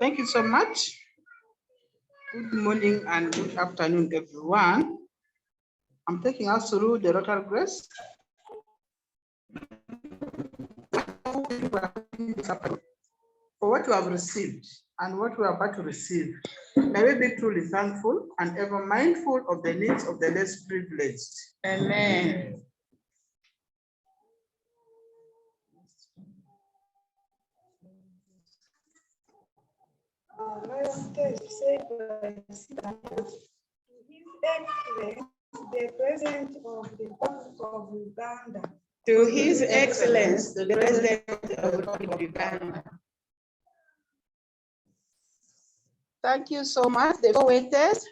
Thank you so much. Good morning and good afternoon, everyone. I'm taking us through the Rotary Grace. For what you have received and what we are about to receive, may we be truly thankful and ever mindful of the needs of the less privileged. Amen. The President of the Republic of Uganda. To His Excellence, the President of the Republic of Uganda. Thank you so much, the waiters.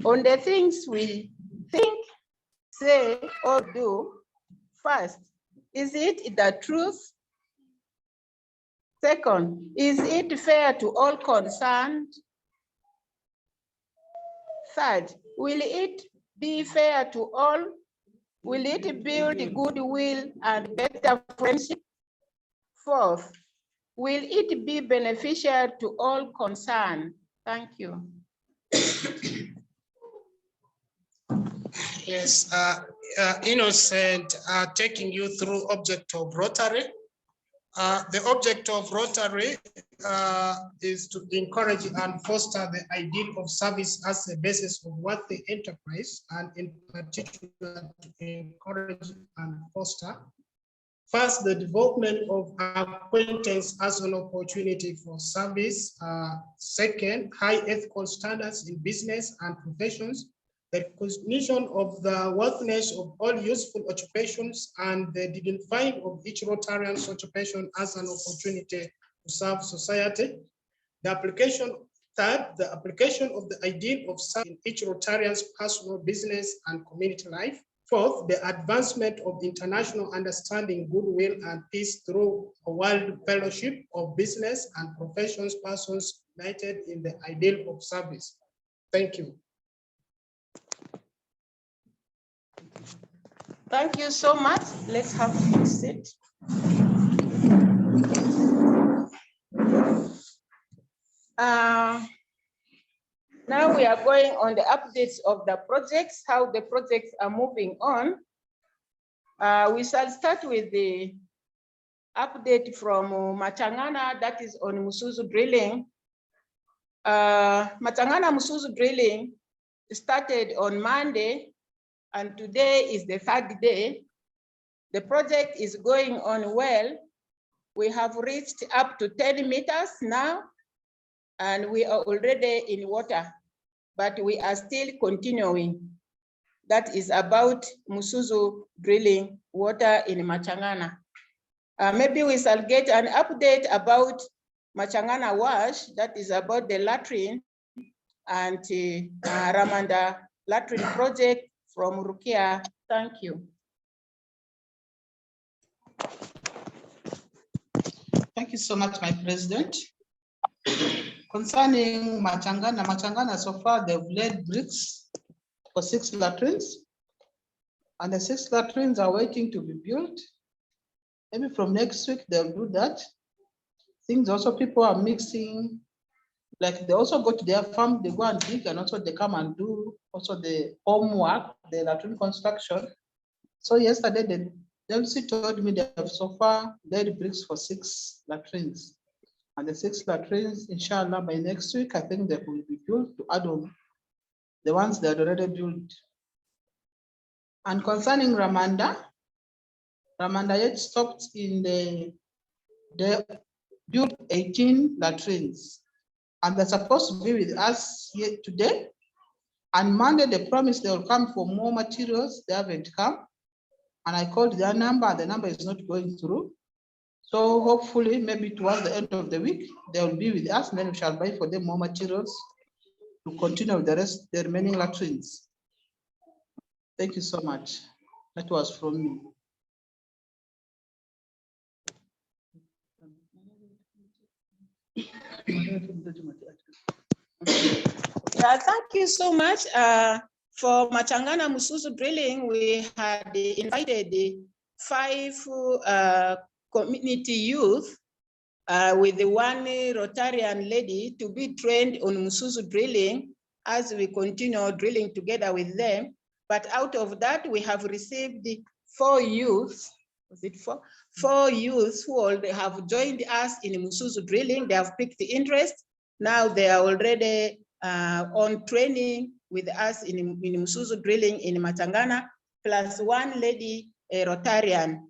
On the things we think, say, or do, first, is it the truth? Second, is it fair to all concerned? Third, will it be fair to all? Will it build goodwill and better friendship? Fourth, will it be beneficial to all concerned? Thank you. Yes, Innocent, taking you through object of Rotary. The object of Rotary is to encourage and foster the ideal of service as a basis of worthy enterprise, and in particular to encourage and foster first the development of acquaintance as an opportunity for service. Second, high ethical standards in business and professions, the recognition of the worthiness of all useful occupations, and the dignifying of each Rotarian's occupation as an opportunity to serve society. The application, third, the application of the ideal of service in each Rotarian's personal, business, and community life. Fourth, the advancement of international understanding, goodwill, and peace through a world fellowship of business and professions persons united in the ideal of service. Thank you. Thank you so much. Let's have a seat. Now we are going on the updates of the projects, how the projects are moving on. We shall start with the update from Machangana, that is on Musuzu drilling. Machangana Musuzu drilling started on Monday, and today is the third day. The project is going on well. We have reached up to 10 meters now, and we are already in water, but we are still continuing. That is about Musuzu drilling water in Machangana. Maybe we shall get an update about Machangana wash, that is about the latrine, and Ramanda latrine project from Rukia. Thank you. Thank you so much, my president. Concerning Machangana, so far they've laid bricks for 6 latrines, and the 6 latrines are waiting to be built. Maybe from next week they'll do that. Things also people are mixing, like they also go to their farm, they go and dig, and also they come and do also the homework, the latrine construction. So yesterday the LC told me they have so far laid bricks for 6 latrines. And the 6 latrines, inshallah, by next week, I think they will be built to add on the ones that are already built. And concerning Ramanda yet stopped in they built 18 latrines. And they're supposed to be with us here today. And Monday, they promised they will come for more materials. They haven't come. And I called their number, the number is not going through. So hopefully, maybe towards the end of the week, they will be with us, and then we shall buy for them more materials to continue with the remaining latrines. Thank you so much. That was from me. Yeah, thank you so much. For Machangana Musuzu drilling, we had invited the 5 community youth with the one Rotarian lady to be trained on Musuzu drilling as we continue drilling together with them. But out of that, we have received 4 youths, was it 4? 4 youths who already have joined us in Musuzu drilling. They have picked the interest. Now they are already on training with us in Musuzu drilling in Machangana, plus 1 lady, a Rotarian.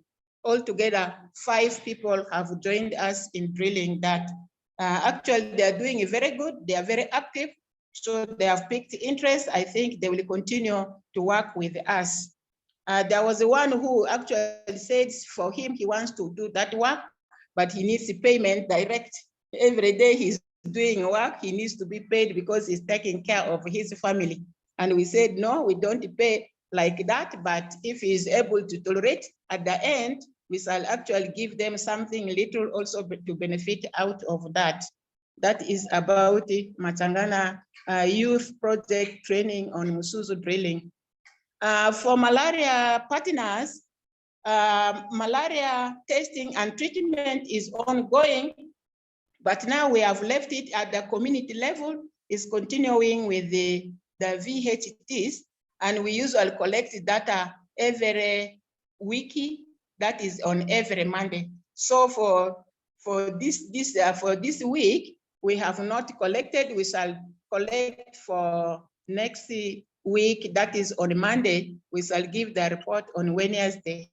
Altogether, 5 people have joined us in drilling that. Actually, they are doing very good. They are very active. So they have picked interest. I think they will continue to work with us. There was one who actually said for him, he wants to do that work, but he needs payment direct. Every day he's doing work, he needs to be paid because he's taking care of his family. And we said, no, we don't pay like that, but if he's able to tolerate, at the end, we shall actually give them something little also to benefit out of that. That is about the Machangana Youth Project Training on Musuzu drilling. For malaria partners, malaria testing and treatment is ongoing, but now we have left it at the community level, is continuing with the VHTs, and we usually collect data every week, that is on every Monday. So for this week, we have not collected. We shall collect for next week, that is on Monday. We shall give the report on Wednesday.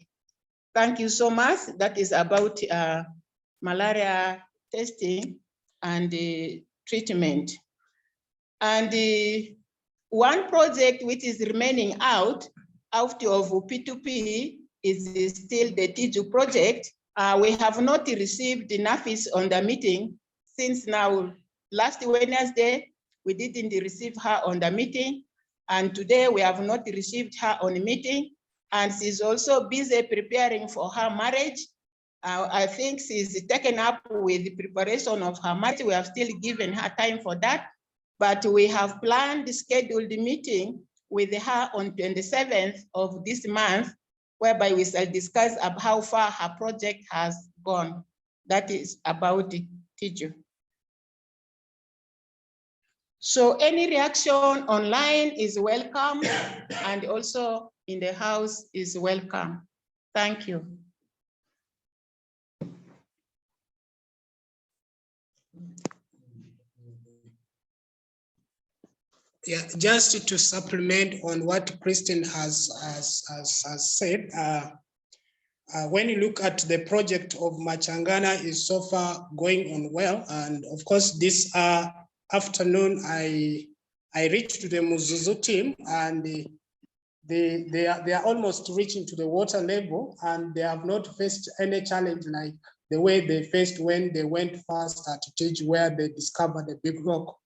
Thank you so much. That is about malaria testing and treatment. And one project which is remaining out of P2P is still the TIJU project. We have not received the NAFIS on the meeting since now. Last Wednesday, we didn't receive her on the meeting. And today we have not received her on the meeting. And she's also busy preparing for her marriage. I think she's taken up with the preparation of her marriage. We have still given her time for that. But we have planned, scheduled the meeting with her on 27th of this month, whereby we shall discuss how far her project has gone. That is about the teacher. So any reaction online is welcome, and also in the house is welcome. Thank you. Yeah, just to supplement on what Kristen has said, when you look at the project of Machangana is so far going on well. And of course, this afternoon, I reached to the Musuzu team, and they are almost reaching to the water level, and they have not faced any challenge like the way they faced when they went first at Tej, where they discovered a big rock.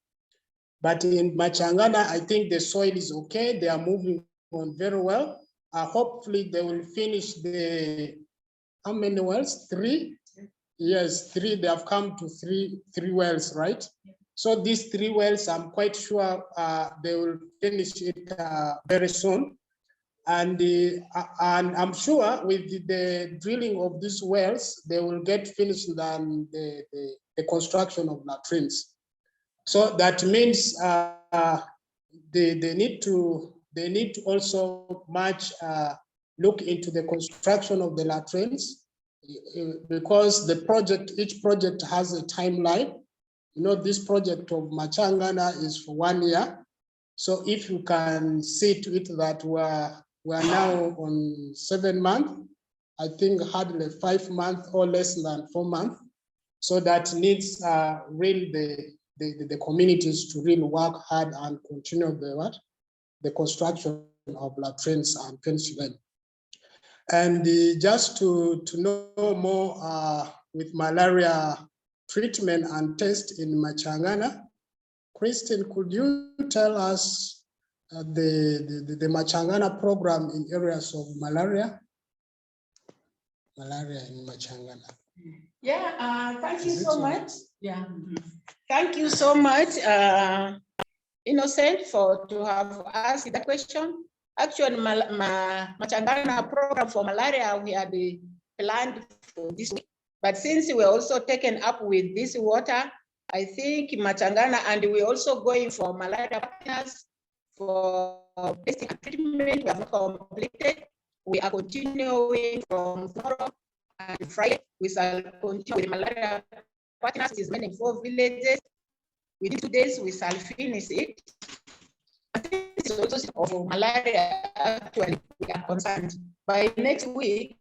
But in Machangana, I think the soil is okay. They are moving on very well. Hopefully they will finish the, how many wells? 3? Yes, 3. They have come to three wells, right? So these 3 wells, I'm quite sure they will finish it very soon. And I'm sure with the drilling of these wells, they will get finished than the construction of latrines. So that means they need to also look into the construction of the latrines, because the project, each project has a timeline. You know, this project of Machangana is for 1 year. So if you can see to it that we're now on 7 months, I think hardly 5 months or less than 4 months. So that needs really the communities to really work hard and continue the construction of latrines and finish them. And just to know more with malaria treatment and test in Machangana, Kristen, could you tell us the Machangana program in areas of malaria in Machangana? Yeah, thank you so much. Yeah, thank you so much, Innocent, to have asked that question. Actually, Machangana program for malaria, we had planned for this week. But since we're also taken up with this water, I think Machangana, and we're also going for malaria partners for testing and treatment. We have not completed. We are continuing from tomorrow and Friday. We shall continue with malaria partners, which is many 4 villages. Within 2 days, we shall finish it. I think it's also of malaria, actually, we are concerned. By next week,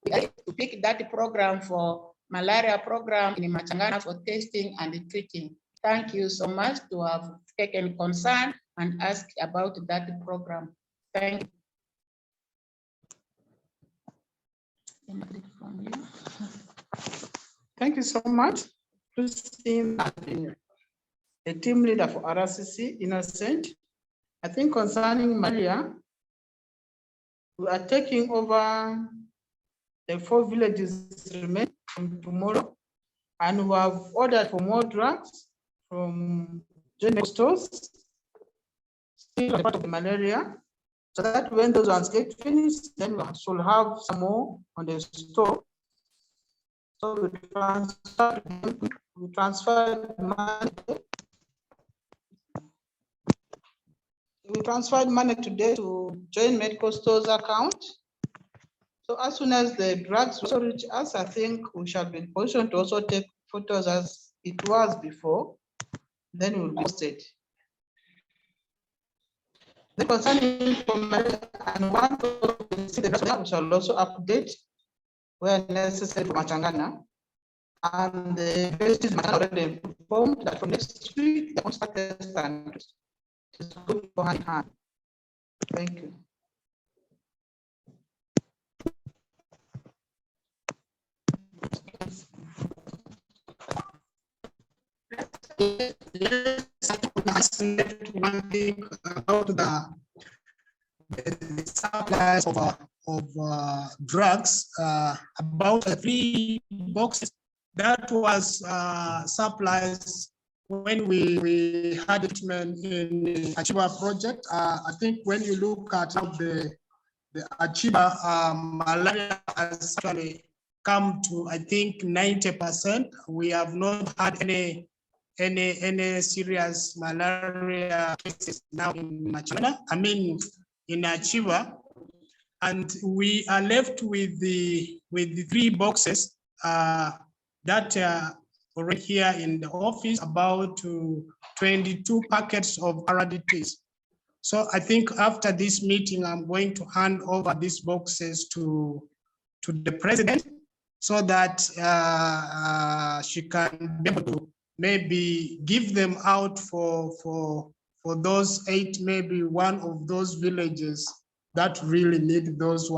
we are to pick that program for malaria program in Machangana for testing and treating. Thank you so much to have taken concern and asked about that program. Thank you. Thank you so much. Christine, a team leader for RCC, Innocent. I think concerning malaria, we are taking over the 4 villages remain from tomorrow, and we have ordered for more drugs from general stores, still part of the malaria, so that when those ones get finished, then we should have some more on the store. So we transferred money. We transferred money today to Joint Medical Stores account. So as soon as the drugs also reach us, I think we shall be in position to also take photos as it was before. Then we'll be posted. The concerning and one we shall also update where necessary for Machangana. And the basis already informed that from next week, the constant test is good for hand in hand. Thank you. Let's one thing about the supplies of drugs, about 3 boxes. That was supplies when we had treatment in Achiba project. I think when you look at how the Achiba malaria has actually come to, I think 90%. We have not had any serious malaria cases now in Machangana, I mean in Achiba, and we are left with the 3 boxes that are already here in the office, about 22 packets of RDTs. So I think after this meeting, I'm going to hand over these boxes to the president so that she can be able to maybe give them out for those 8, maybe one of those villages that really need those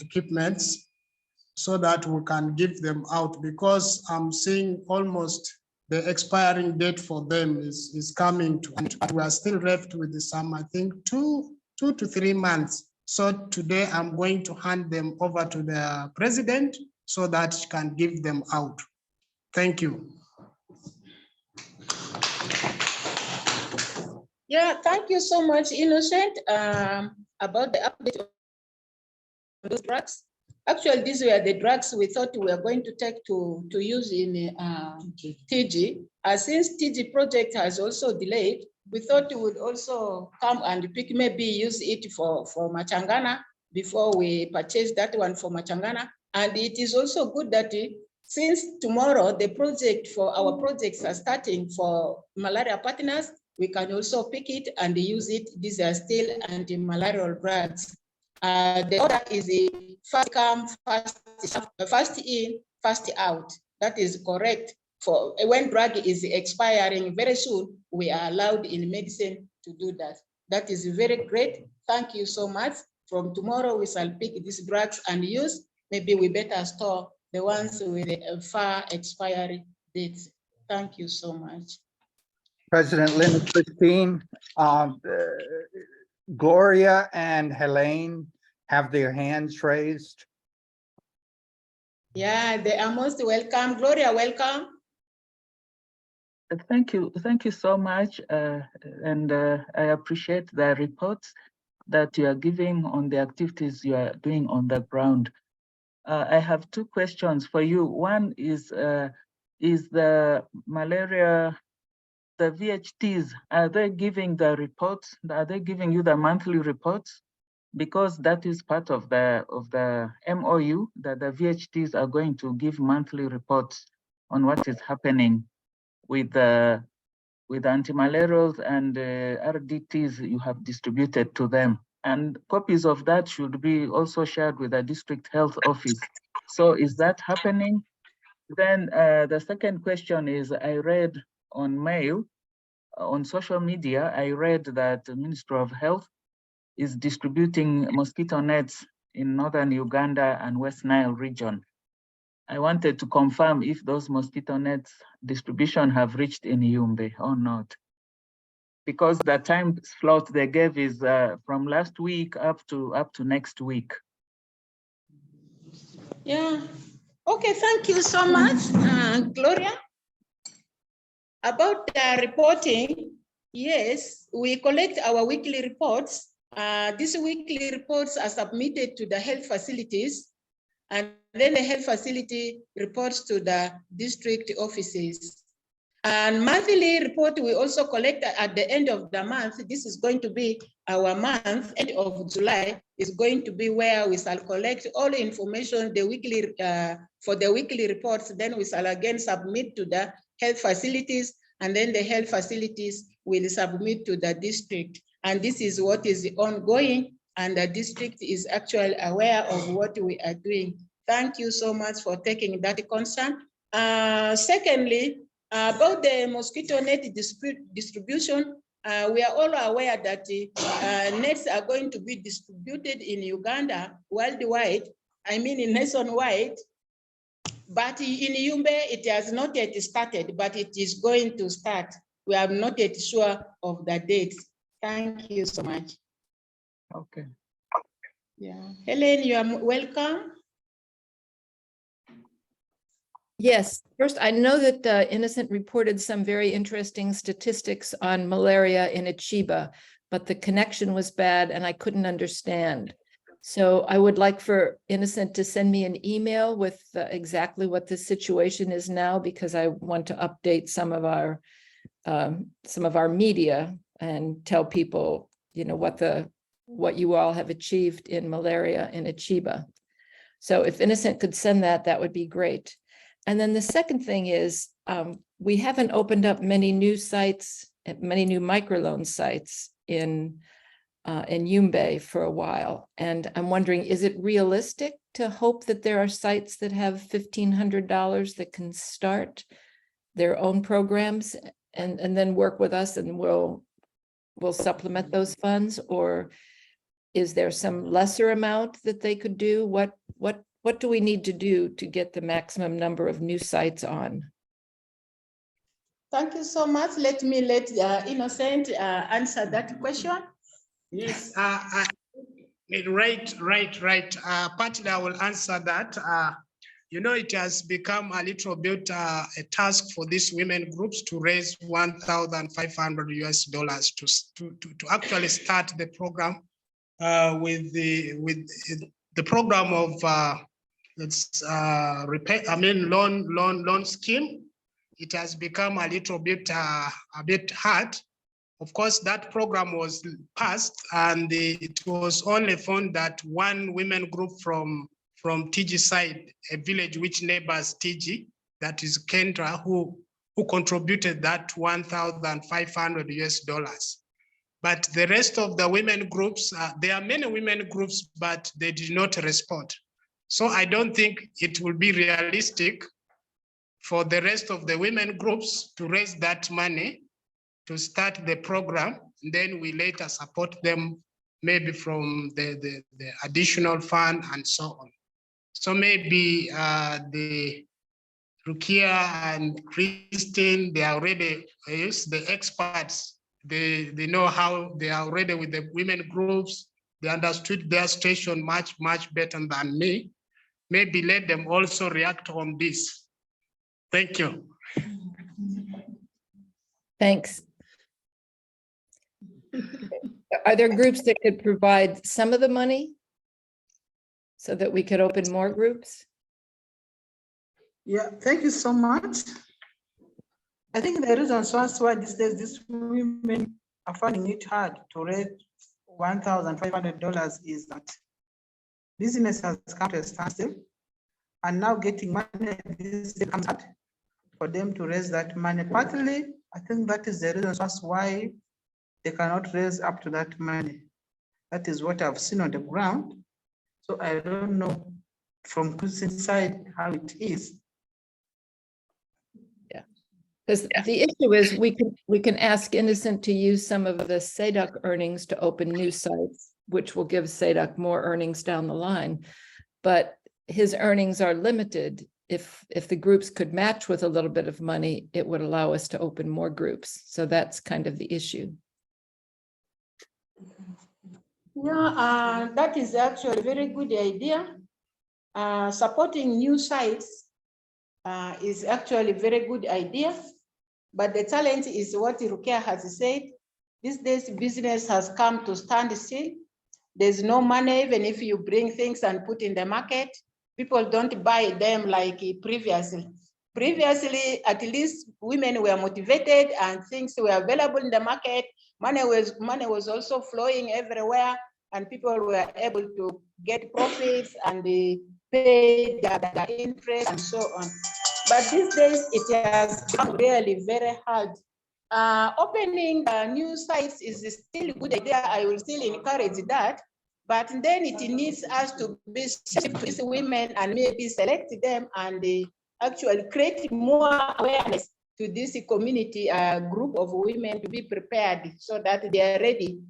equipments, so that we can give them out, because I'm seeing almost the expiring date for them is coming to, and we are still left with some, I think 2 to 3 months. So today I'm going to hand them over to the president so that she can give them out. Thank you. Yeah, thank you so much, Innocent, about the update of those drugs. Actually, these were the drugs we thought we were going to take to use in TG. Since TG project has also delayed, we thought we would also come and pick, maybe use it for Machangana before we purchase that one for Machangana. And it is also good that since tomorrow the project for our projects are starting for malaria partners, we can also pick it and use it. These are still anti-malarial drugs. The order is a first come, first in, first out. That is correct. For when drug is expiring very soon, we are allowed in medicine to do that. That is very great. Thank you so much. From tomorrow, we shall pick these drugs and use. Maybe we better store the ones with the far expiry dates. Thank you so much. President Linda, Christine, Gloria and Helene have their hands raised. Yeah, they are most welcome. Gloria, welcome. Thank you so much, and I appreciate the reports that you are giving on the activities you are doing on the ground. I have two questions for you. One is the malaria, the VHTs, are they giving the reports? Are they giving you the monthly reports? Because that is part of the MOU, that the VHTs are going to give monthly reports on what is happening with the antimalarials and RDTs you have distributed to them. And copies of that should be also shared with the district health office. So is that happening? Then the second question is, I read on mail, on social media, I read that the Ministry of Health is distributing mosquito nets in northern Uganda and West Nile region. I wanted to confirm if those mosquito nets distribution have reached in Yumbe or not. Because the time slot they gave is from last week up to next week. Yeah. Okay, thank you so much, Gloria. About reporting, yes, we collect our weekly reports. These weekly reports are submitted to the health facilities, and then the health facility reports to the district offices. And monthly report we also collect at the end of the month. This is going to be our month, end of July is going to be where we shall collect all the information, the weekly for the weekly reports. Then we shall again submit to the health facilities, and then the health facilities will submit to the district. And this is what is ongoing, and the district is actually aware of what we are doing. Thank you so much for taking that concern. Secondly, about the mosquito net distribution, we are all aware that nets are going to be distributed in Uganda worldwide, I mean in nationwide, but in Yumbe, it has not yet started, but it is going to start. We are not yet sure of the dates. Thank you so much. Okay. Yeah, Helen, you are welcome. Yes, first, I know that Innocent reported some very interesting statistics on malaria in Achiba, but the connection was bad and I couldn't understand. So I would like for Innocent to send me an email with exactly what the situation is now, because I want to update some of our media and tell people, you know, what you all have achieved in malaria in Achiba. So if Innocent could send that, that would be great. And then the second thing is, we haven't opened up many new sites, many new microloan sites in Yumbe for a while. And I'm wondering, is it realistic to hope that there are sites that have $1,500 that can start their own programs and then work with us and we'll supplement those funds? Or is there some lesser amount that they could do? What do we need to do to get the maximum number of new sites on? Thank you so much. Let Innocent answer that question. Yes, right. Partly I will answer that. You know, it has become a little bit a task for these women groups to raise $1,500 to actually start the program with the program of loan scheme. It has become a little bit hard. Of course, that program was passed, and it was only found that one women group from TG side, a village which neighbors TG, that is Kendra, who contributed that $1,500. But the rest of the women groups, there are many women groups, but they did not respond. So I don't think it will be realistic for the rest of the women groups to raise that money to start the program. Then we later support them, maybe from the additional fund and so on. So maybe the Rukia and Christine, they are already the experts. They know how they are already with the women groups. They understood their situation much better than me. Maybe let them also react on this. Thank you. Thanks. Are there groups that could provide some of the money? so that we could open more groups? Yeah, thank you so much. I think the reasons why these days these women are finding it hard to raise $1,500 is that business has come to a standstill, and now getting money this day comes hard for them to raise that money. Partly, I think that is the reason why they cannot raise up to that money. That is what I've seen on the ground. So I don't know from Christian side how it is. Because the issue is we can ask Innocent to use some of the SEDAC earnings to open new sites, which will give SEDAC more earnings down the line. But his earnings are limited. If the groups could match with a little bit of money, it would allow us to open more groups. So that's kind of the issue. Yeah, that is actually a very good idea. Supporting new sites is actually a very good idea. But the challenge is what Rukia has said. These days, business has come to standstill. There's no money, even if you bring things and put in the market, people don't buy them like previously. Previously, at least women were motivated and things were available in the market. Money was also flowing everywhere, and people were able to get profits and they pay their interest and so on. But these days, it has become really very hard. Opening new sites is still a good idea. I will still encourage that. But then it needs us to be these women and maybe select them and actually create more awareness to this community group of women to be prepared so that they are ready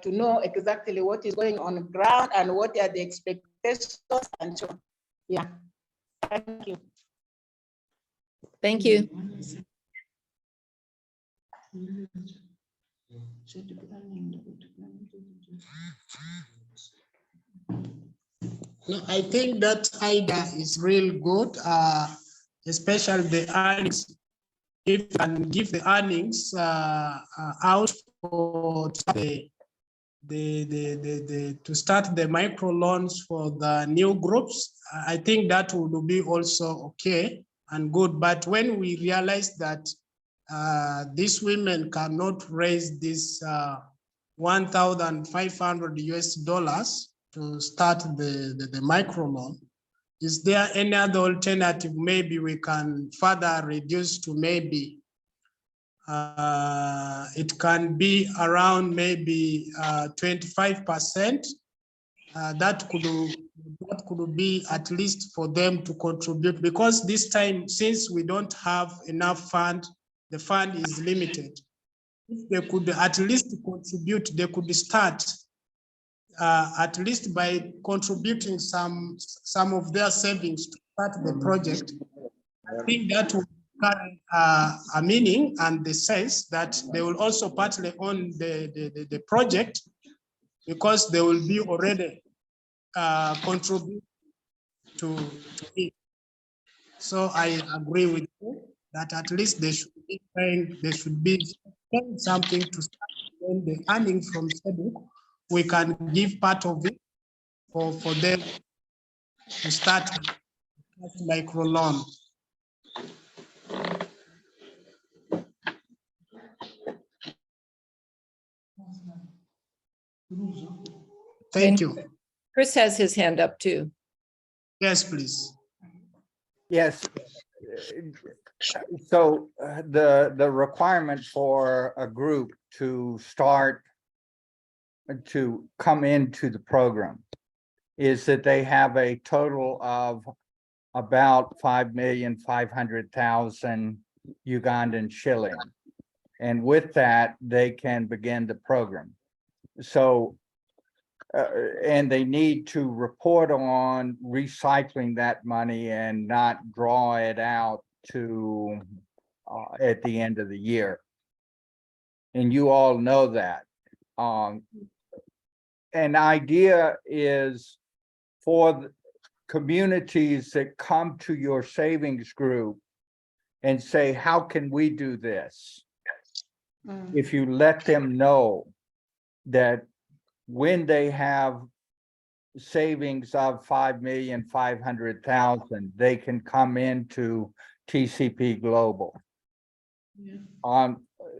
to know exactly what is going on the ground and what are the expectations and so on. Yeah, thank you. Thank you. No, I think that idea is real good, especially the earnings. If you can give the earnings out for to start the micro loans for the new groups, I think that would be also okay and good. But when we realize that these women cannot raise this $1,500 to start the micro loan, is there any other alternative? Maybe we can further reduce to maybe it can be around maybe 25%. That could be at least for them to contribute, because this time, since we don't have enough fund, the fund is limited. If they could at least contribute, they could start at least by contributing some of their savings to start the project. I think that will carry a meaning and the sense that they will also partly own the project, because they will be already contribute to it. So I agree with you that at least they should be paying something to start. When the earnings from SEDUC, we can give part of it for them to start micro loan. Thank you. Chris has his hand up too. Yes, please. Yes. So the requirement for a group to start to come into the program is that they have a total of about 5,500,000 Ugandan shilling. And with that, they can begin the program. So and they need to report on recycling that money and not draw it out to at the end of the year. And you all know that. An idea is for the communities that come to your savings group and say, how can we do this? If you let them know that when they have savings of 5,500,000, they can come into TCP Global.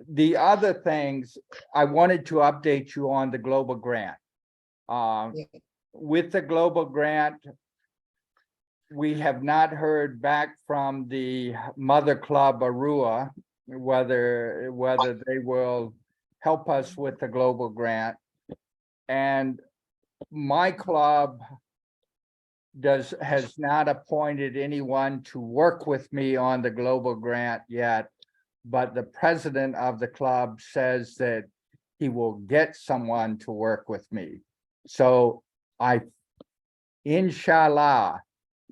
The other things, I wanted to update you on the global grant. With the global grant, we have not heard back from the Mother Club Arua, whether they will help us with the global grant. And my club has not appointed anyone to work with me on the global grant yet, but the president of the club says that he will get someone to work with me. So inshallah,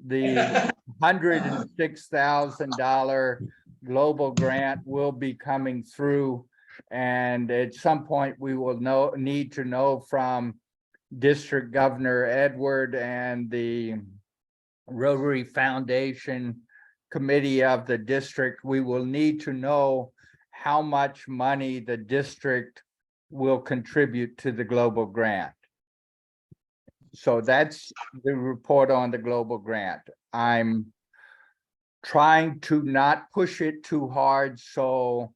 the $106,000 global grant will be coming through. And at some point we will need to know from District Governor Edward and the Rotary Foundation Committee of the district, we will need to know how much money the district will contribute to the global grant. So that's the report on the global grant. I'm trying to not push it too hard so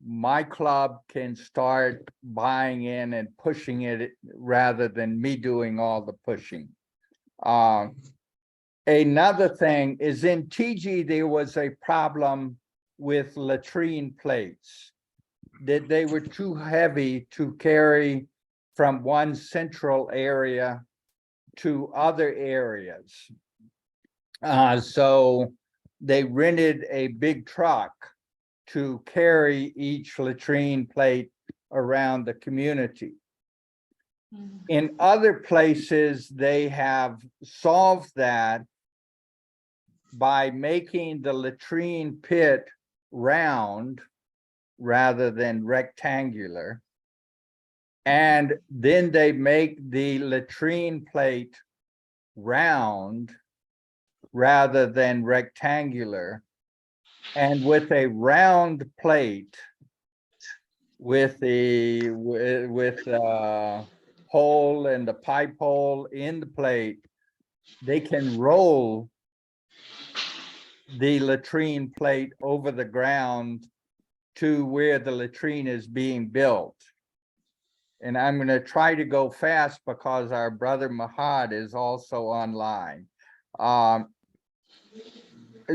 my club can start buying in and pushing it rather than me doing all the pushing. Another thing is in TG, there was a problem with latrine plates, that they were too heavy to carry from one central area to other areas. So they rented a big truck to carry each latrine plate around the community. In other places, they have solved that by making the latrine pit round rather than rectangular. And then they make the latrine plate round rather than rectangular. And with a round plate, with the hole and the pipe hole in the plate, they can roll the latrine plate over the ground to where the latrine is being built. And I'm going to try to go fast because our brother Mahad is also online.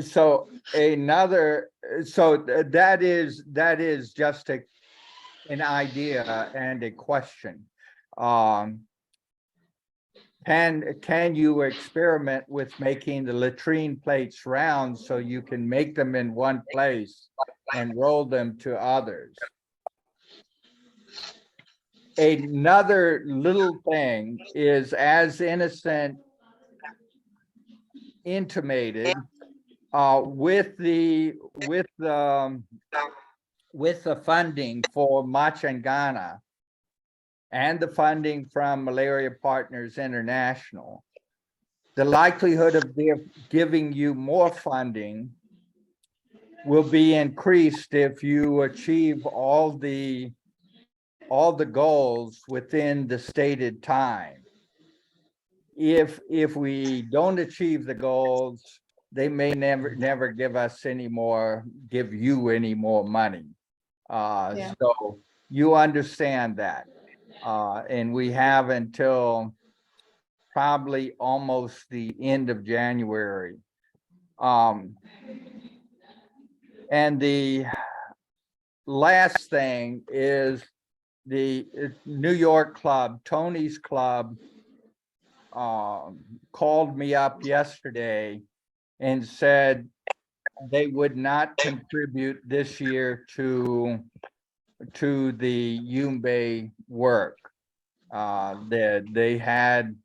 So that is just an idea and a question. Can you experiment with making the latrine plates round so you can make them in one place and roll them to others? Another little thing is, as Innocent intimated, with the funding for Machangana and the funding from Malaria Partners International, the likelihood of their giving you more funding will be increased if you achieve all the goals within the stated time. If we don't achieve the goals, they may never give you any more money. So you understand that. And we have until probably almost the end of January. And the last thing is the New York club, Tony's club, called me up yesterday and said they would not contribute this year to the Yumbe work. That they had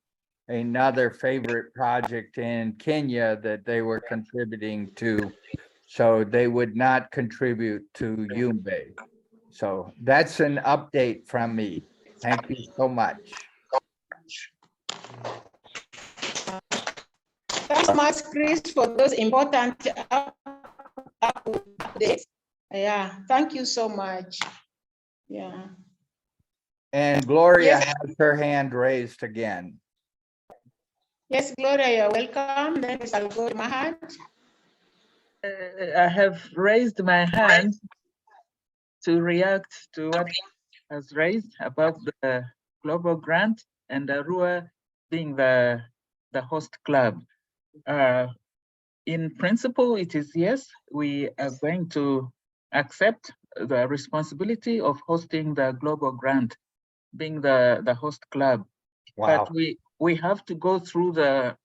another favorite project in Kenya that they were contributing to, so they would not contribute to Yumbe. So that's an update from me. Thank you so much. Thanks much, Chris, for those important updates. Yeah, thank you so much. Yeah. And Gloria Yes. has her hand raised again. Yes, Gloria, you're welcome. Then I'll go to Mahad. I have raised my hand to react to what has raised about the global grant and Arua being the host club. In principle, it is yes, we are going to accept the responsibility of hosting the global grant, being the host club. Wow. But we have to go through the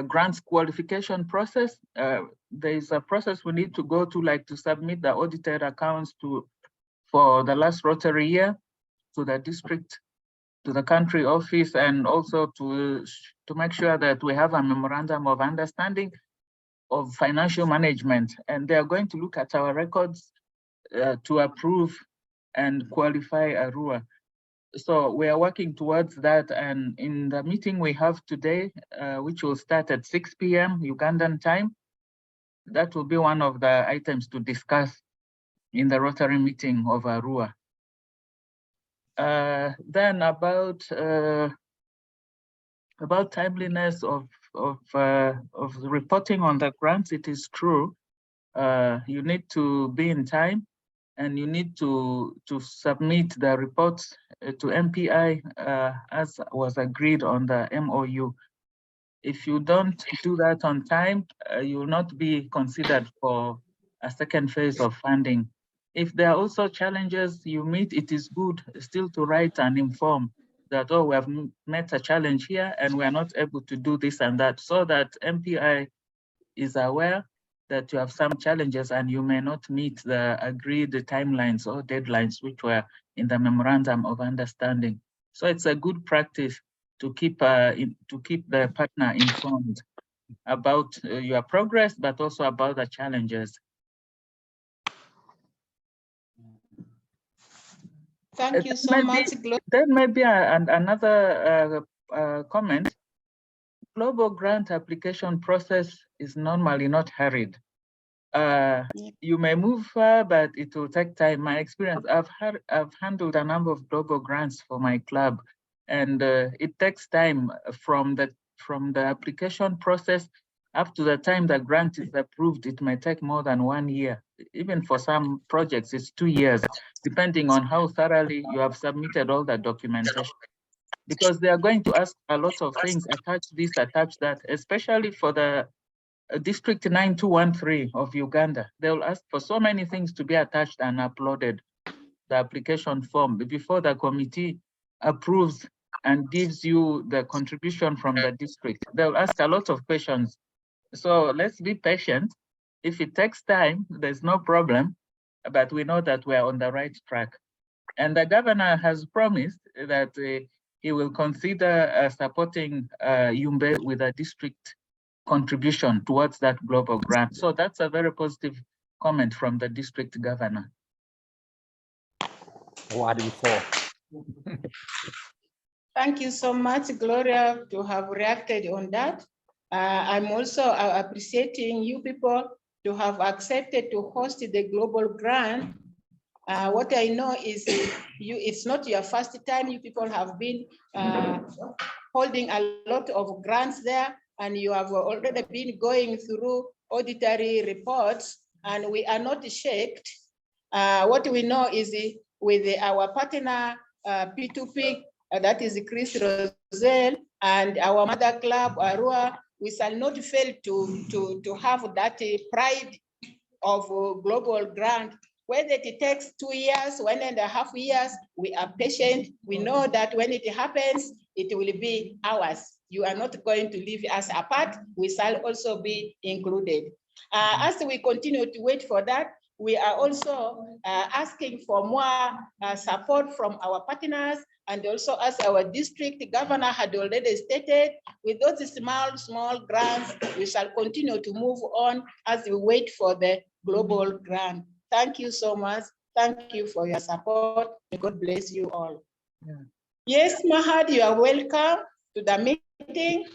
grants qualification process. There is a process we need to go to, like to submit the audited accounts for the last Rotary year to the district, to the country office, and also to make sure that we have a memorandum of understanding of financial management. And they are going to look at our records to approve and qualify Arua. So we are working towards that. And in the meeting we have today, which will start at 6 p.m. Ugandan time, that will be one of the items to discuss in the Rotary meeting of Arua. Then about timeliness of reporting on the grants, it is true. You need to be in time, and you need to submit the reports to MPI as was agreed on the MOU. If you don't do that on time, you will not be considered for a second phase of funding. If there are also challenges you meet, it is good still to write and inform that, oh, we have met a challenge here and we are not able to do this and that, so that MPI is aware that you have some challenges and you may not meet the agreed timelines or deadlines which were in the memorandum of understanding. So it's a good practice to keep the partner informed about your progress, but also about the challenges. Thank you so much, Gloria. Then maybe another comment. Global grant application process is normally not hurried. You may move far, but it will take time. My experience, I've handled a number of global grants for my club, and it takes time from the application process up to the time the grant is approved. It may take more than 1 year. Even for some projects, it's 2 years, depending on how thoroughly you have submitted all the documentation. Because they are going to ask a lot of things, attach this, attach that, especially for the District 9213 of Uganda. They will ask for so many things to be attached and uploaded, the application form, before the committee approves and gives you the contribution from the district. They'll ask a lot of questions. So let's be patient. If it takes time, there's no problem, but we know that we're on the right track. And the governor has promised that he will consider supporting Yumbe with a district contribution towards that global grant. So that's a very positive comment from the district governor. Wonderful. Thank you so much, Gloria, to have reacted on that. I'm also appreciating you people to have accepted to host the global grant. What I know is it's not your first time. You people have been holding a lot of grants there, and you have already been going through auditory reports, and we are not shaked. What we know is with our partner P2P, that is Chris Roselle, and our mother club, Arua, we shall not fail to have that pride of global grant. Whether it takes 2 years, 1.5 years, we are patient. We know that when it happens, it will be ours. You are not going to leave us apart. We shall also be included. As we continue to wait for that, we are also asking for more support from our partners, and also as our district governor had already stated, with those small grants, we shall continue to move on as we wait for the global grant. Thank you so much. Thank you for your support. May God bless you all. Yeah. Yes, Mahad, you are welcome to the meeting.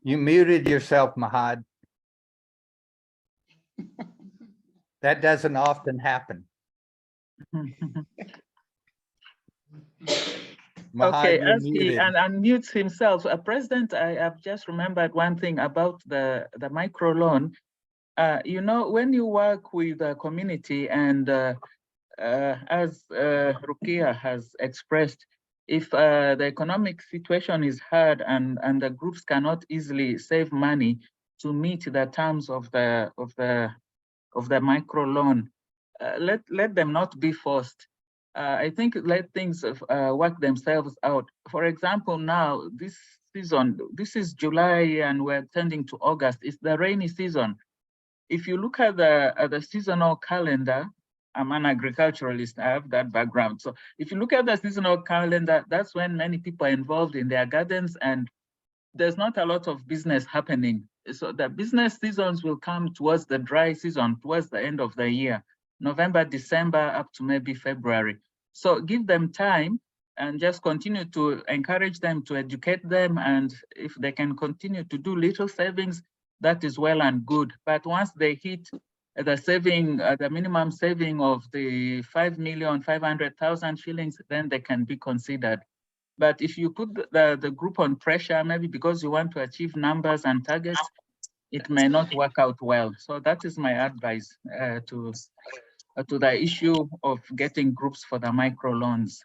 You muted yourself, Mahad. That doesn't often happen. Okay, Mahad, you're as he muted. unmutes himself, President, I have just remembered one thing about the microloan. You know, when you work with a community and as Rukia has expressed, if the economic situation is hard and the groups cannot easily save money to meet the terms of the microloan, let them not be forced. I think let things work themselves out. For example, now this season, this is July and we're tending to August. It's the rainy season. If you look at the seasonal calendar, I'm an agriculturalist, I have that background. So if you look at the seasonal calendar, that's when many people are involved in their gardens and there's not a lot of business happening. So the business seasons will come towards the dry season, towards the end of the year, November, December, up to maybe February. So give them time and just continue to encourage them, to educate them. And if they can continue to do little savings, that is well and good. But once they hit the saving, the minimum saving of the 5,500,000 shillings, then they can be considered. But if you put the group on pressure, maybe because you want to achieve numbers and targets, it may not work out well. So that is my advice to the issue of getting groups for the microloans.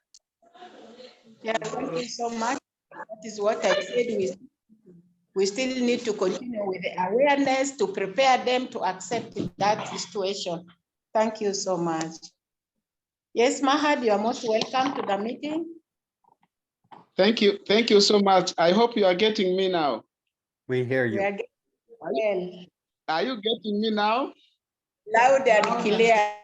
Yeah, thank you so much. That is what I said. We still need to continue with the awareness to prepare them to accept that situation. Thank you so much. Yes, Mahad, you are most welcome to the meeting. Thank you so much. I hope you are getting me now. We hear We you. are getting well. Are you getting me now? Loud and clear.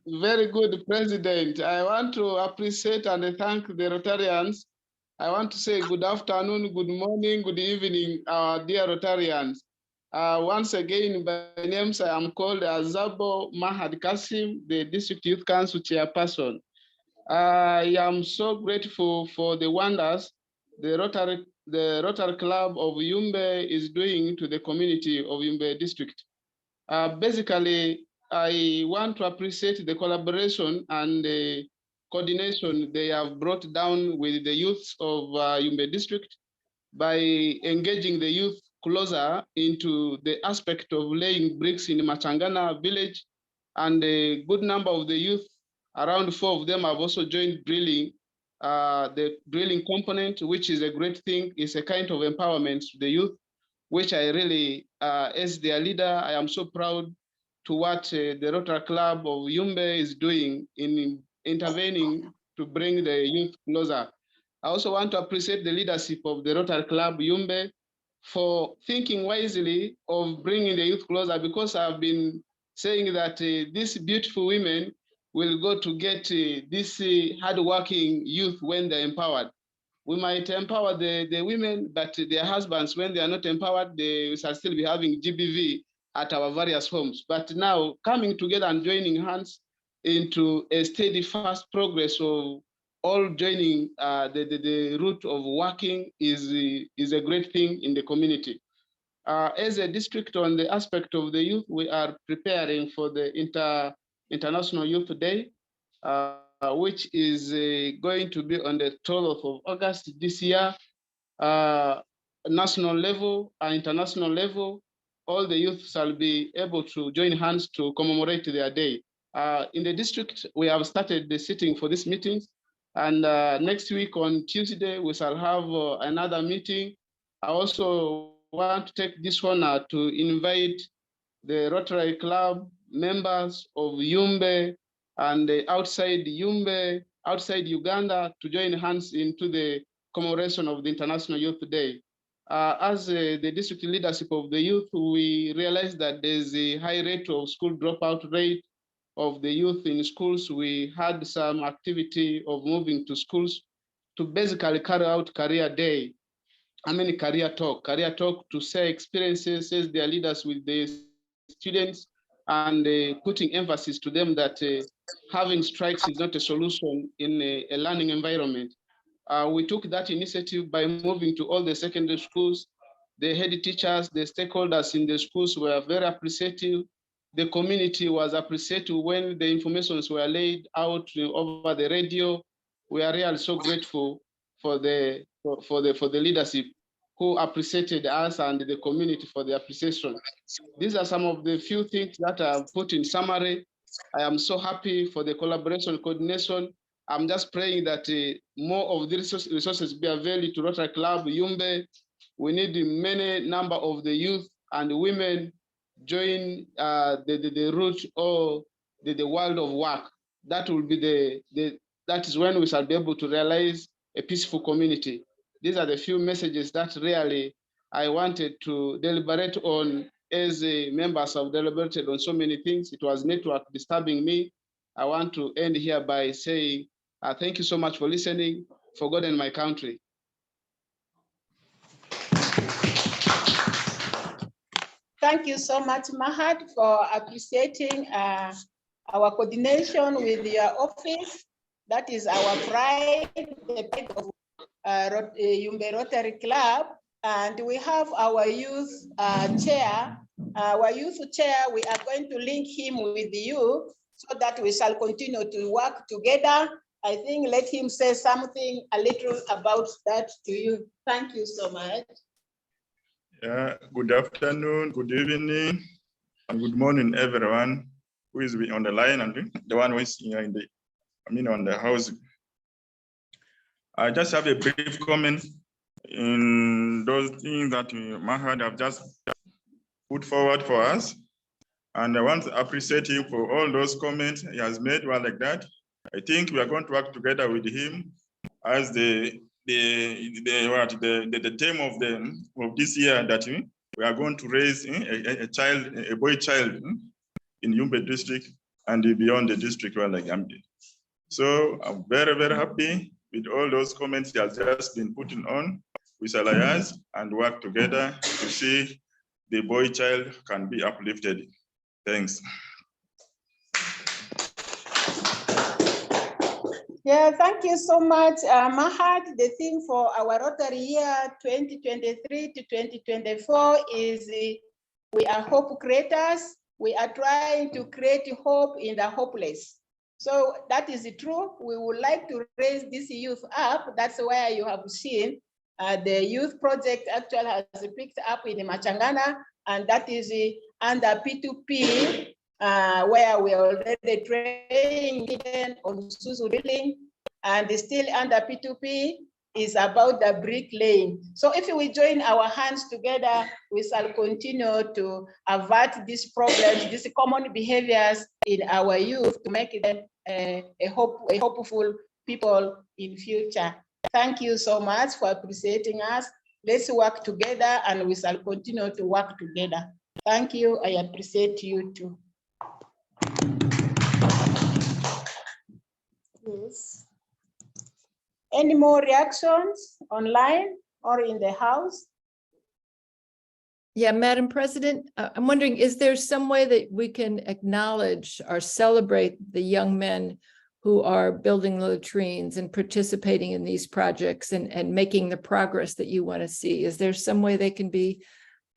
Very good, President. I want to appreciate and thank the Rotarians. I want to say good afternoon, good morning, good evening, our dear Rotarians. Once again, by names, I am called Azabo Mahad Kasim, the District Youth Council Chairperson. I am so grateful for the wonders the Rotary Club of Yumbe is doing to the community of Yumbe District. Basically, I want to appreciate the collaboration and the coordination they have brought down with the youth of Yumbe District by engaging the youth closer into the aspect of laying bricks in Machangana village, and a good number of the youth, around 4 of them, have also joined drilling. The drilling component, which is a great thing, is a kind of empowerment to the youth, which I really, as their leader, I am so proud to what the Rotary Club of Yumbe is doing in intervening to bring the youth closer. I also want to appreciate the leadership of the Rotary Club Yumbe for thinking wisely of bringing the youth closer, because I've been saying that these beautiful women will go to get this hardworking youth when they're empowered. We might empower the women, but their husbands, when they are not empowered, they shall still be having GBV at our various homes. But now coming together and joining hands into a steady, fast progress of all joining the route of working is a great thing in the community. As a district, on the aspect of the youth, we are preparing for the International Youth Day, which is going to be on the 12th of August this year. National level and international level, all the youth shall be able to join hands to commemorate their day. In the district, we have started the sitting for these meetings, and next week on Tuesday, we shall have another meeting. I also want to take this honor to invite the Rotary Club members of Yumbe and outside Yumbe, outside Uganda, to join hands into the commemoration of the International Youth Day. As the district leadership of the youth, we realize that there's a high rate of school dropout rate of the youth in schools. We had some activity of moving to schools to basically carry out career day. Career talk to share experiences as their leaders with the students, and putting emphasis to them that having strikes is not a solution in a learning environment. We took that initiative by moving to all the secondary schools. The head teachers, the stakeholders in the schools were very appreciative. the community was appreciated when the informations were laid out over the radio. We are really so grateful for the leadership who appreciated us and the community for the appreciation. These are some of the few things that I've put in summary. I am so happy for the collaboration, coordination. I'm just praying that more of the resources be available to Rotary Club, Yumbe. We need many number of the youth and women join the route or the world of work. That will be that is when we shall be able to realize a peaceful community. These are the few messages that really I wanted to deliberate on. As members have deliberated on so many things, it was network disturbing me. I want to end here by saying thank you so much for listening. For God and my country. Thank you so much, Mahad, for appreciating our coordination with your office. That is our pride, the pride of Yumbe Rotary Club. And we have our youth chair. Our youth chair, we are going to link him with you so that we shall continue to work together. I think let him say something a little about that to you. Thank you so much. Yeah, good afternoon, good evening, and good morning, everyone who is on the line and the one who is here on the house. I just have a brief comment in those things that Mahad have just put forward for us. And I want to appreciate him for all those comments he has made. Well, like that, I think we are going to work together with him as the theme of this year, that we are going to raise a boy child in Yumbe district and beyond the district. Well, like so I'm very, very happy with all those comments he has just been putting on. We shall alliance and work together to see the boy child can be uplifted. Thanks. Yeah, thank you so much, Mahad. The theme for our Rotary year 2023 to 2024 is we are hope creators. We are trying to create hope in the hopeless. So that is true. We would like to raise this youth up. That's why you have seen the youth project actually has picked up in Machangana, and that is under P2P, where we are already training on Suzu drilling, and still under P2P is about the bricklaying. So if we join our hands together, we shall continue to avert these problems, these common behaviors in our youth to make them a hopeful people in future. Thank you so much for appreciating us. Let's work together and we shall continue to work together. Thank you. I appreciate you too. Yes. Any more reactions online or in the house? Yeah, Madam President, I'm wondering, is there some way that we can acknowledge or celebrate the young men who are building latrines and participating in these projects and making the progress that you want to see? Is there some way they can be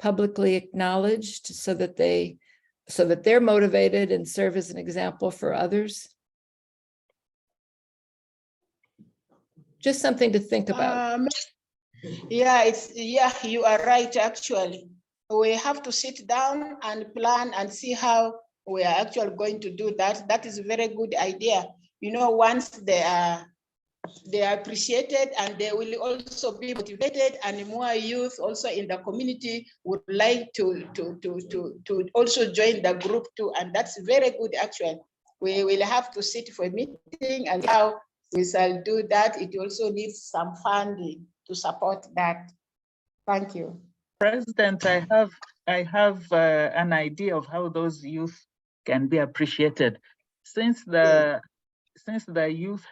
publicly acknowledged so that they're motivated and serve as an example for others? Just something to think about. Yeah, you are right, actually. We have to sit down and plan and see how we are actually going to do that. That is a very good idea. You know, once they are appreciated and they will also be motivated, and more youth also in the community would like to also join the group too. And that's very good, actually. We will have to sit for a meeting and how we shall do that. It also needs some funding to support that. Thank you. President, I have an idea of how those youth can be appreciated. Since the youth,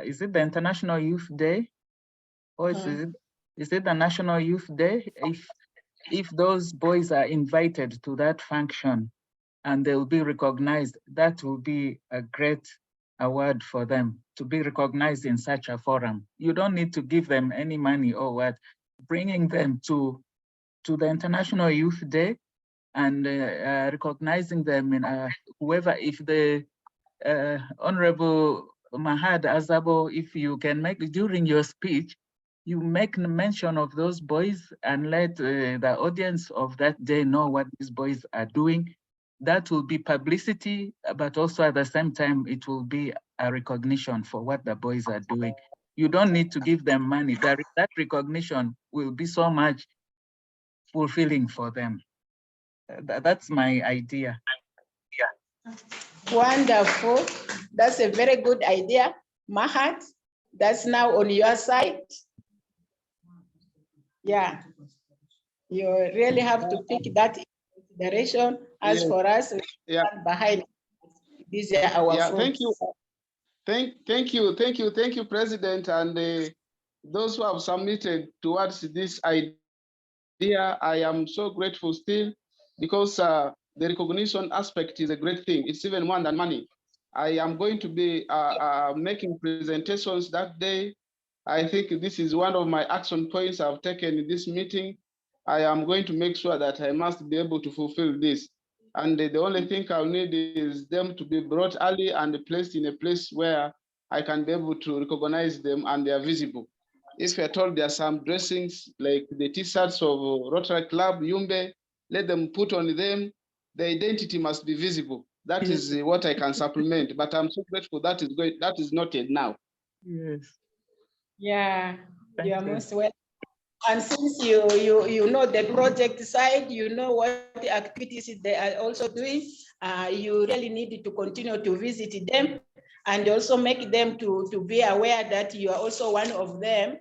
is it the International Youth Day, or is it the National Youth Day? If those boys are invited to that function and they will be recognized, that will be a great award for them to be recognized in such a forum. You don't need to give them any money or what. Bringing them to the International Youth Day and recognizing them in whoever, if the Honorable Mahad Azabo, if you can make during your speech, you make mention of those boys and let the audience of that day know what these boys are doing. That will be publicity, but also at the same time, it will be a recognition for what the boys are doing. You don't need to give them money. That recognition will be so much fulfilling for them. That's my idea. Wonderful. That's a very good idea. Mahat, that's now on your side. Yeah. You really have to pick that in consideration. As Yes. for us, we Yeah. stand behind. These are our Yeah, fruits. thank you. Thank you, President, and those who have submitted towards this idea. I am so grateful still, because the recognition aspect is a great thing. It's even more than money. I am going to be making presentations that day. I think this is one of my action points I've taken in this meeting. I am going to make sure that I must be able to fulfill this. And the only thing I'll need is them to be brought early and placed in a place where I can be able to recognize them and they are visible. If you're told there are some dressings like the t-shirts of Rotary Club, Yumbe, let them put on them. The identity must be visible. That is what I can supplement. But I'm so grateful that is noted now. Yes. Yeah, Thank you are you. most welcome. And since you know the project side, you know what the activities they are also doing, you really need to continue to visit them and also make them to be aware that you are also one of them.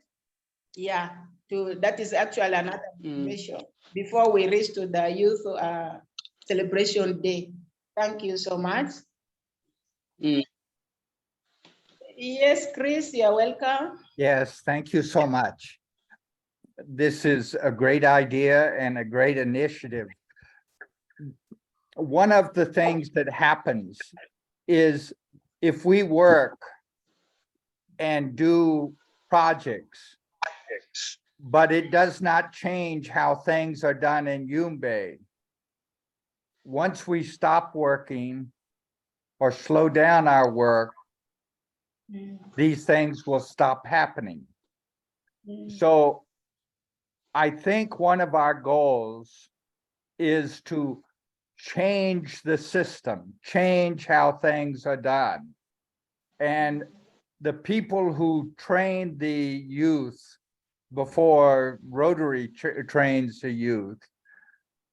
Yeah, that is actually another information before we reach to the youth celebration day. Thank you so much. Yes, Chris, you're welcome. Yes, thank you so much. This is a great idea and a great initiative. One of the things that happens is if we work and do projects, but it does not change how things are done in Yumbe. Once we stop working or slow down our work, these things will stop happening. So I think one of our goals is to change the system, change how things are done. And the people who train the youth before Rotary trains the youth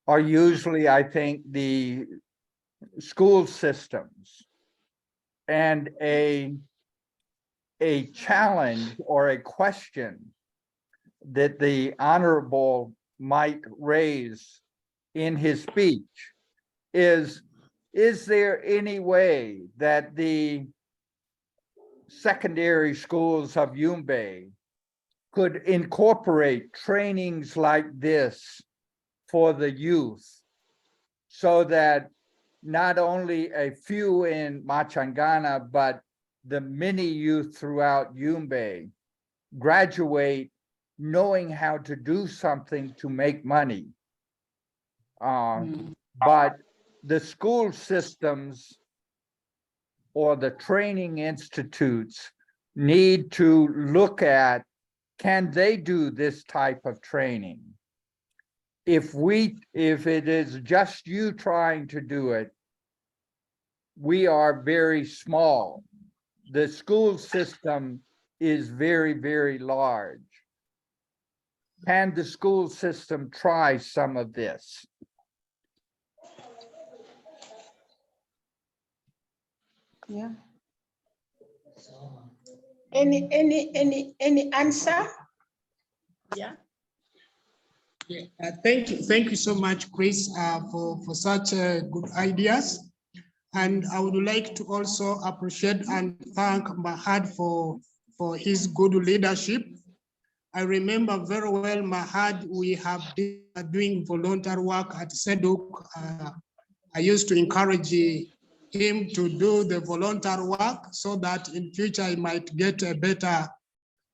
are usually, I think, the school systems. And a challenge or a question that the Honorable might raise in his speech is there any way that the secondary schools of Yumbe could incorporate trainings like this for the youth, so that not only a few in Machangana, but the many youth throughout Yumbe graduate knowing how to do something to make money. But the school systems or the training institutes need to look at, can they do this type of training? If it is just you trying to do it, we are very small. The school system is very, very large. Can the school system try some of this? Yeah. Any answer? Yeah. Thank you so much, Chris, for such good ideas. And I would like to also appreciate and thank Mahad for his good leadership. I remember very well, Mahad, we have been doing voluntary work at Seduk. I used to encourage him to do the voluntary work so that in future he might get a better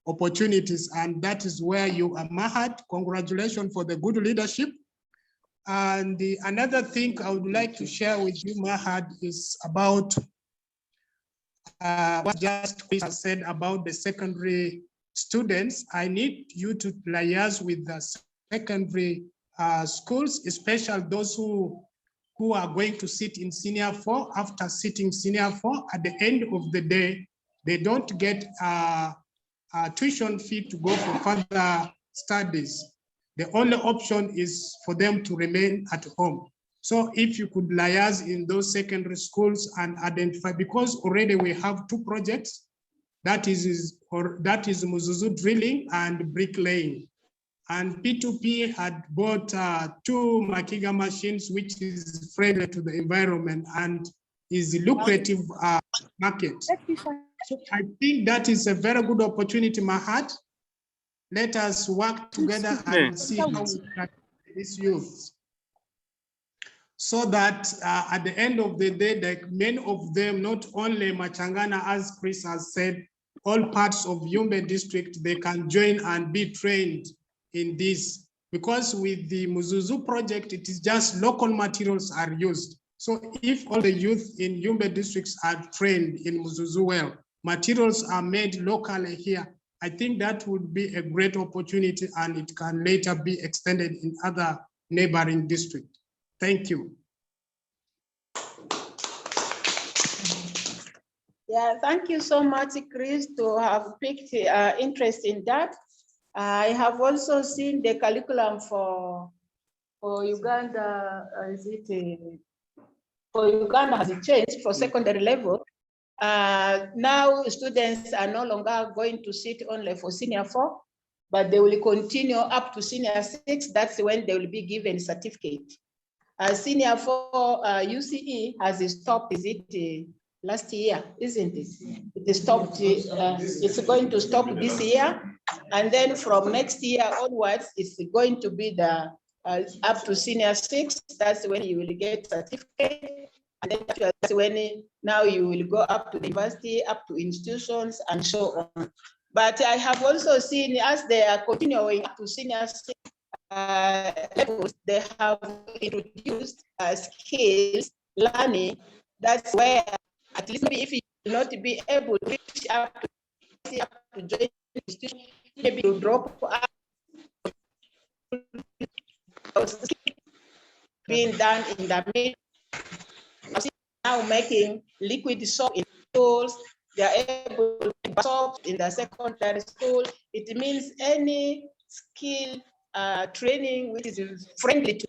opportunities. And that is where you are, Mahad. Congratulations for the good leadership. And another thing I would like to share with you, Mahad, is about what just Chris has said about the secondary students. I need you to liaise with the secondary schools, especially those who are going to sit in senior 4. After sitting senior 4, at the end of the day, they don't get a tuition fee to go for further studies. The only option is for them to remain at home. So if you could liaise in those secondary schools and identify, because already we have 2 projects, that is Muzuzu drilling and bricklaying. And P2P had bought 2 Makiga machines, which is friendly to the environment and is a lucrative market. So I think that is a very good opportunity, Mahat. Let us work together and see how we can these youth. So that at the end of the day, like many of them, not only Machangana, as Chris has said, all parts of Yumbe district, they can join and be trained in this. Because with the Muzuzu project, it is just local materials are used. So if all the youth in Yumbe districts are trained in Muzuzu well, materials are made locally here, I think that would be a great opportunity and it can later be extended in other neighboring districts. Thank you. Yeah, thank you so much, Chris, to have picked interest in that. I have also seen the curriculum for Uganda. For Uganda has changed for secondary level. Now students are no longer going to sit only for senior 4, but they will continue up to senior 6. That's when they will be given certificate. Senior 4 UCE has stopped, is it last year, isn't it? It stopped, it's going to stop this year. And then from next year onwards, it's going to be the up to senior 6. That's when you will get certificate. And then that's when now you will go up to the university, up to institutions and so on. But I have also seen as they are continuing up to senior 6 levels, they have introduced skills learning. That's where at least maybe if you will not be able to reach up to join the institution, maybe you drop out being done in the middle. Now making liquid soap in schools, they are able to make soap in the secondary school. It means any skill training which is friendly to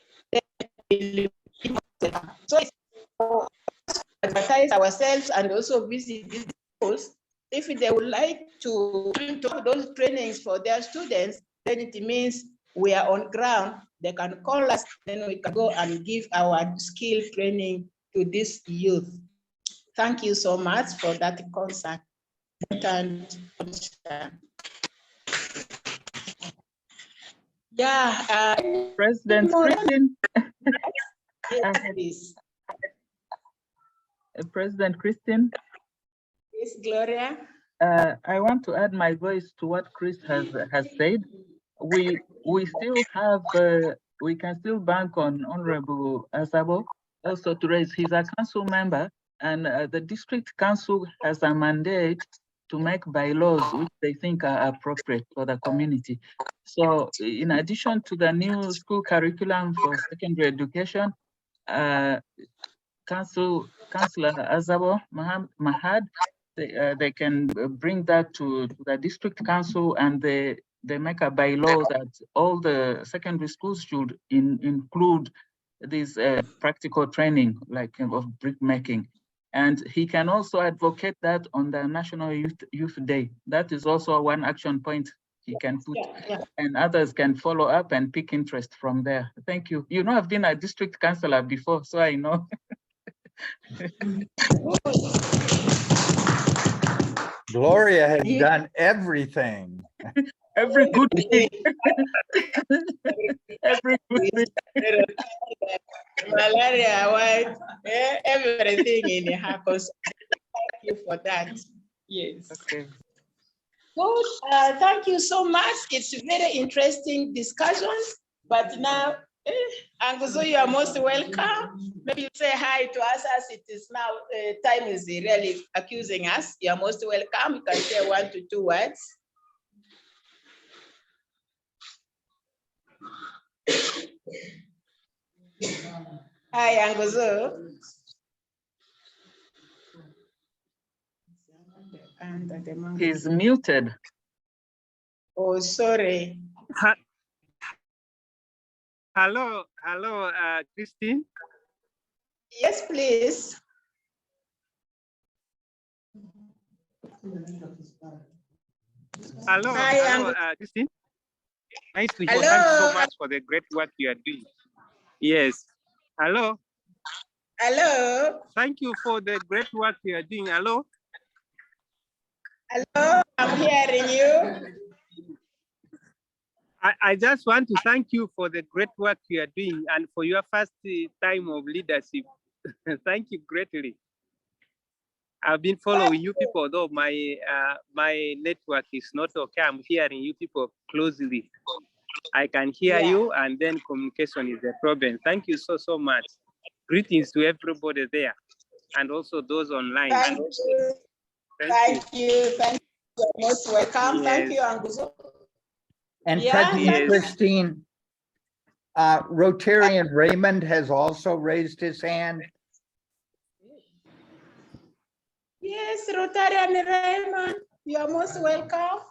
them. So it's for us to advertise ourselves and also visit these schools. If they would like to do those trainings for their students, then it means we are on ground. They can call us, then we can go and give our skill training to this youth. Thank you so much for that concert. Yeah, President Christine. President Christine. Yes, Gloria. I want to add my voice to what Chris has said. We still have, we can still bank on Honorable Asabo also to raise. He's a council member, and the district council has a mandate to make bylaws which they think are appropriate for the community. So in addition to the new school curriculum for secondary education, Councillor Azabo Mahad, they can bring that to the district council, and they make a bylaw that all the secondary schools should include this practical training, like of brick making. And he can also advocate that on the National Youth Day. That is also one action point he can put, and others can follow up and pick interest from there. Thank you. You know, I've been a district councillor before, so I know. Gloria has done everything. Every good thing. Every good thing. Malaria, what? Everything in her concern. Thank you for that. Yes. Okay. Good. Thank you so much. It's a very interesting discussion. But now Anguzo, you are most welcome. Maybe you say hi to us as it is now, time is really accusing us. You are most welcome. You can say 1 to 2 words. Hi, Anguzo. He's muted. Oh, sorry. Hello, Christine. Yes, please. Hello, Hi, Christine. Nice to hear. Hello. Thanks so much for the great work you are doing. Yes. Hello. Hello. Thank you for the great work you are doing. Hello. Hello, I'm hearing you. I just want to thank you for the great work you are doing and for your first time of leadership. Thank you greatly. I've been following you people, though my network is not okay. I'm hearing you people closely. I can hear you, and then communication is a problem. Thank you so much. Greetings to everybody there, and also those online. Thank you. Thank you. You're most welcome. Thank you, Anguzo. And Yeah, President Christine, Rotarian Raymond has also raised his hand. Yes, Rotarian Raymond, you are most welcome.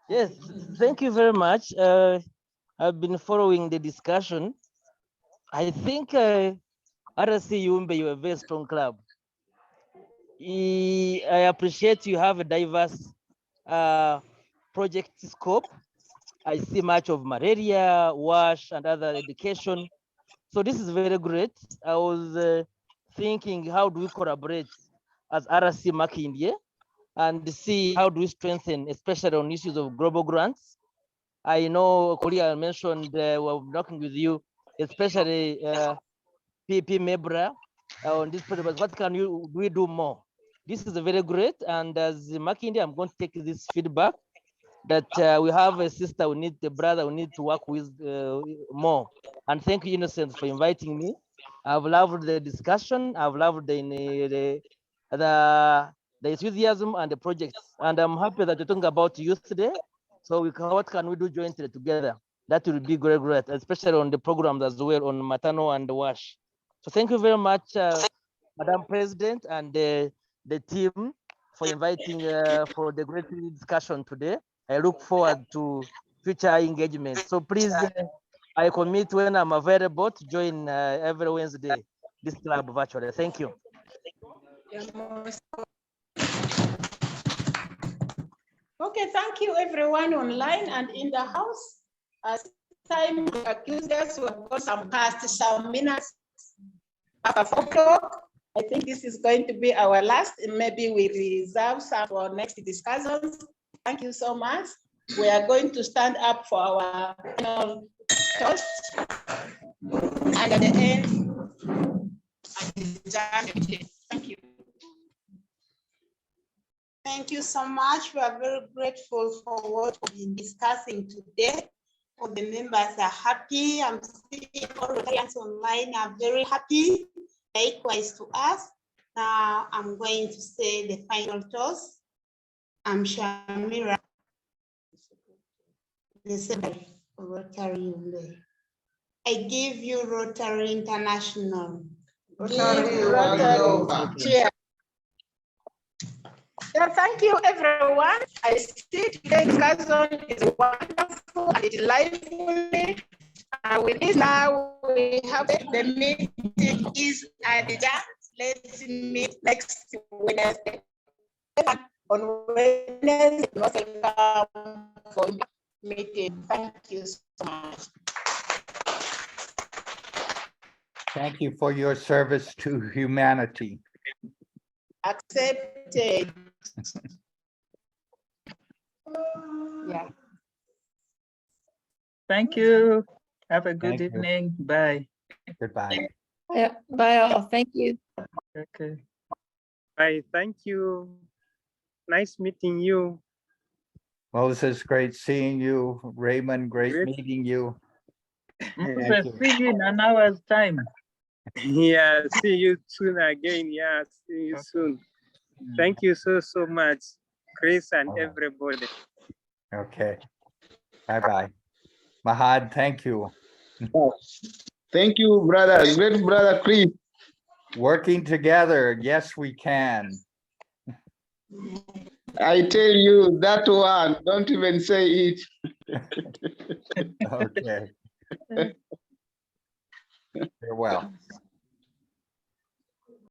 Yes, thank you very much. I've been following the discussion. I think RSC Yumbe, you're a very strong club. I appreciate you have a diverse project scope. I see much of malaria, WASH, and other education. So this is very great. I was thinking, how do we collaborate as RSC Makindye and see how do we strengthen, especially on issues of global grants. I know Korea mentioned we're working with you, especially PP Mebra on this project, but what can we do more? This is very great, and as Makindye, I'm going to take this feedback that we have a sister, we need a brother, we need to work with more. And thank you, Innocent, for inviting me. I've loved the discussion. I've loved the enthusiasm and the projects. And I'm happy that you're talking about youth today. So what can we do jointly together? That will be great, especially on the programs as well on Matano and WASH. So thank you very much, Madam President and the team for inviting for the great discussion today. I look forward to future engagement. So please, I commit when I'm available to join every Wednesday this club virtually. Thank you. Okay, thank you everyone online and in the house. As time accused us, we have got some minutes after 4 o'clock. I think this is going to be our last. Maybe we reserve some for next discussions. Thank you so much. We are going to stand up for our final toast. And at the end, thank you. Thank you so much. We are very grateful for what we've been discussing today. All the members are happy. I'm seeing all the audience online are very happy. Likewise to us. Now I'm going to say the final toast. I'm Shamira, the secretary of Rotary Yumbe. I give you Rotary International. Rotary. Cheers. Yeah, thank you, everyone. I see today's discussion is wonderful and it's lively. With this now, we have the meeting is adjourned. Let's meet next Wednesday. On Wednesday, welcome for meeting. Thank you so much. Thank you for your service to humanity. Accepted. Yeah. Thank you. Have a good Thank you. evening. Bye. Goodbye. Yeah, bye all. Thank you. Okay. Bye. Thank you. Nice meeting you. Moses, great seeing you. Raymond, great meeting you. Moses, see you in an hour's time. Yeah, see you soon again. Yeah, see you soon. Thank you so much, Chris and All right. everybody. Okay. Bye-bye. Mahad, thank you. Thank you, brother. Great brother Chris. Working together, yes, we can. I tell you that one, don't even say it. Okay. Farewell.